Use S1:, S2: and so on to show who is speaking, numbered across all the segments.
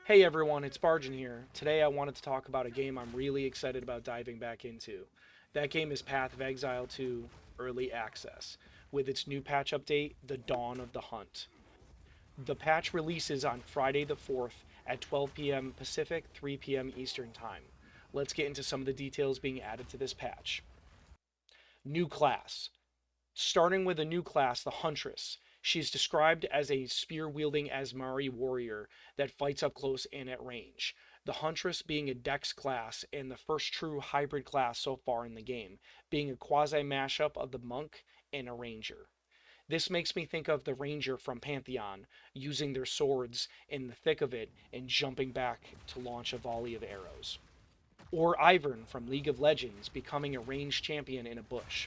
S1: Hey everyone, it's Barjan here. Today I wanted to talk about a game I'm really excited about diving back into. That game is Path of Exile 2 Early Access, with its new patch update, The Dawn of the Hunt. The patch releases on Friday the 4th at 12 p.m. Pacific, 3 p.m. Eastern Time. Let's get into some of the details being added to this patch. New class. Starting with a new class, the Huntress. She's described as a spear wielding Asmari warrior that fights up close and at range. The Huntress being a dex class and the first true hybrid class so far in the game, being a quasi mashup of the monk and a ranger. This makes me think of the ranger from Pantheon, using their swords in the thick of it and jumping back to launch a volley of arrows. Or Ivern from League of Legends becoming a ranged champion in a bush.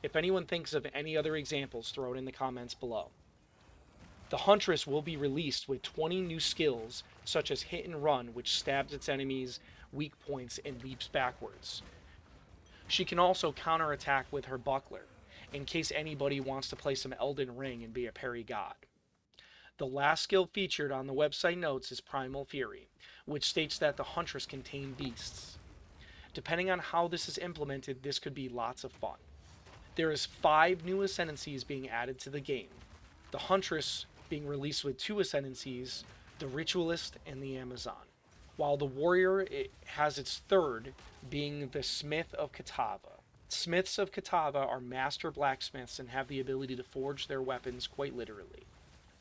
S1: If anyone thinks of any other examples, throw it in the comments below. The Huntress will be released with 20 new skills, such as Hit and Run, which stabs its enemies' weak points and leaps backwards. She can also counterattack with her Buckler, in case anybody wants to play some Elden Ring and be a parry god. The last skill featured on the website notes is Primal Fury, which states that the Huntress can tame beasts. Depending on how this is implemented, this could be lots of fun. There is 5 new Ascendancies being added to the game. The Huntress being released with 2 Ascendancies, the Ritualist and the Amazon. While the Warrior has its third, being the Smith of Kitava. Smiths of Kitava are master blacksmiths and have the ability to forge their weapons quite literally.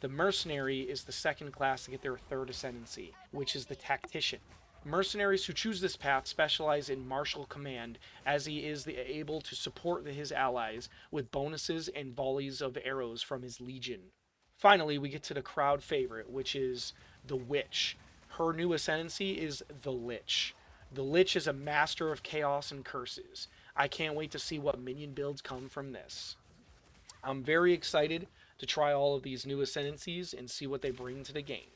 S1: The Mercenary is the second class to get their third Ascendancy, which is the Tactician. Mercenaries who choose this path specialize in martial command, as he is able to support his allies with bonuses and volleys of arrows from his legion. Finally, we get to the crowd favorite, which is the Witch. Her new ascendancy is the Lich. The Lich is a master of chaos and curses. I can't wait to see what minion builds come from this. I'm very excited to try all of these new ascendancies and see what they bring to the game.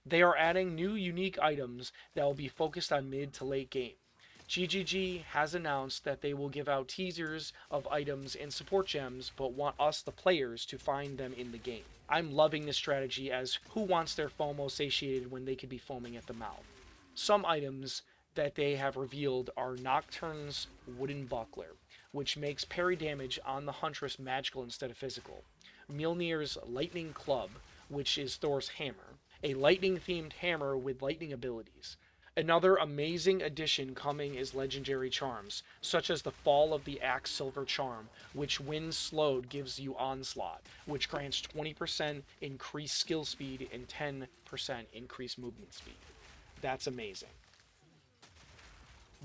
S1: They are adding new unique items that will be focused on mid to late game. GGG has announced that they will give out teasers of items and support gems, but want us, the players, to find them in the game. I'm loving this strategy, as who wants their FOMO satiated when they could be foaming at the mouth? Some items that they have revealed are Nocturne's Wooden Buckler, which makes parry damage on the Huntress magical instead of physical. Mjolnir's Lightning Club, which is Thor's hammer, a lightning themed hammer with lightning abilities. Another amazing addition coming is legendary charms, such as the Fall of the Axe Silver Charm, which when slowed gives you Onslaught, which grants 20% increased skill speed and 10% increased movement speed. That's amazing.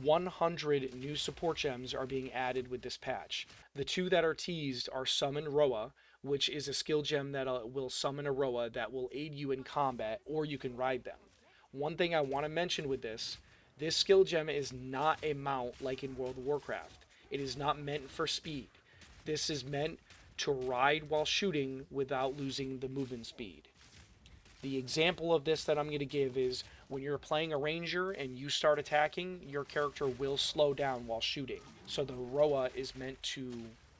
S1: 100 new support gems are being added with this patch. The 2 that are teased are Summon Rhoa, which is a skill gem that will summon a Rhoa that will aid you in combat, or you can ride them. One thing I want to mention with this skill gem is not a mount like in World of Warcraft. It is not meant for speed. This is meant to ride while shooting without losing the movement speed. The example of this that I'm going to give is when you're playing a ranger and you start attacking, your character will slow down while shooting. So the Rhoa is meant to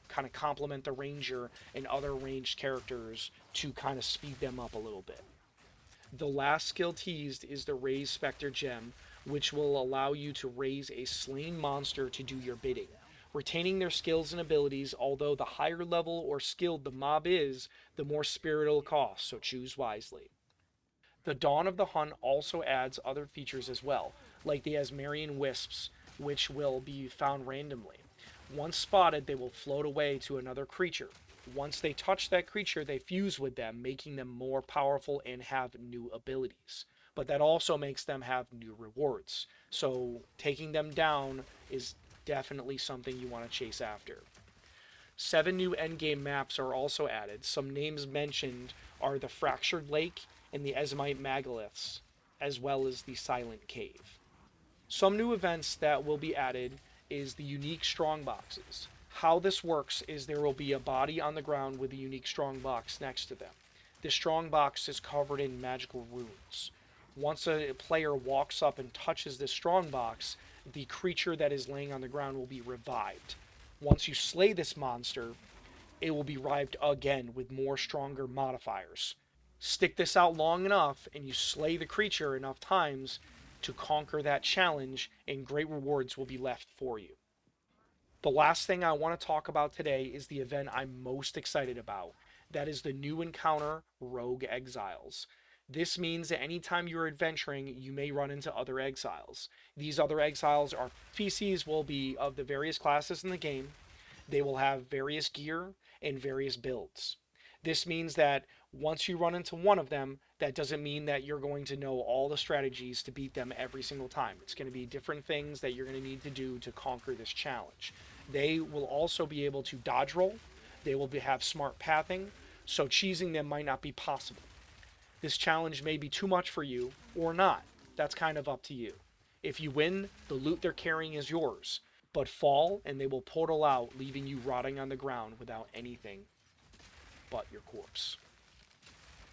S1: kind of complement the ranger and other ranged characters to kind of speed them up a little bit. The last skill teased is the Raise Specter gem, which will allow you to raise a slain monster to do your bidding, retaining their skills and abilities. Although the higher level or skilled the mob is, the more spirit it'll cost, so choose wisely. The Dawn of the Hunt also adds other features as well, like the Azarian Whisps, which will be found randomly. Once spotted, they will float away to another creature. Once they touch that creature, they fuse with them, making them more powerful and have new abilities. But that also makes them have new rewards. So taking them down is definitely something you want to chase after. 7 new endgame maps are also added. Some names mentioned are the Fractured Lake and the Esmite Megaliths, as well as the Silent Cave. Some new events that will be added is the unique strongboxes. How this works is there will be a body on the ground with a unique strongbox next to them. This strongbox is covered in magical runes. Once a player walks up and touches this strongbox, the creature that is laying on the ground will be revived. Once you slay this monster, it will be revived again with more stronger modifiers. Stick this out long enough and you slay the creature enough times to conquer that challenge, and great rewards will be left for you. The last thing I want to talk about today is the event I'm most excited about. That is the new encounter, Rogue Exiles. This means that anytime you're adventuring, you may run into other exiles. These other exiles are PCs, will be of the various classes in the game. They will have various gear and various builds. This means that once you run into one of them, that doesn't mean that you're going to know all the strategies to beat them every single time. It's going to be different things that you're going to need to do to conquer this challenge. They will also be able to dodge roll. They will have smart pathing, so cheesing them might not be possible. This challenge may be too much for you or not. That's kind of up to you. If you win, the loot they're carrying is yours, but fall and they will portal out, leaving you rotting on the ground without anything but your corpse.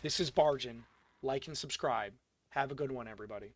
S1: This is Bargain. Like and subscribe. Have a good one, everybody.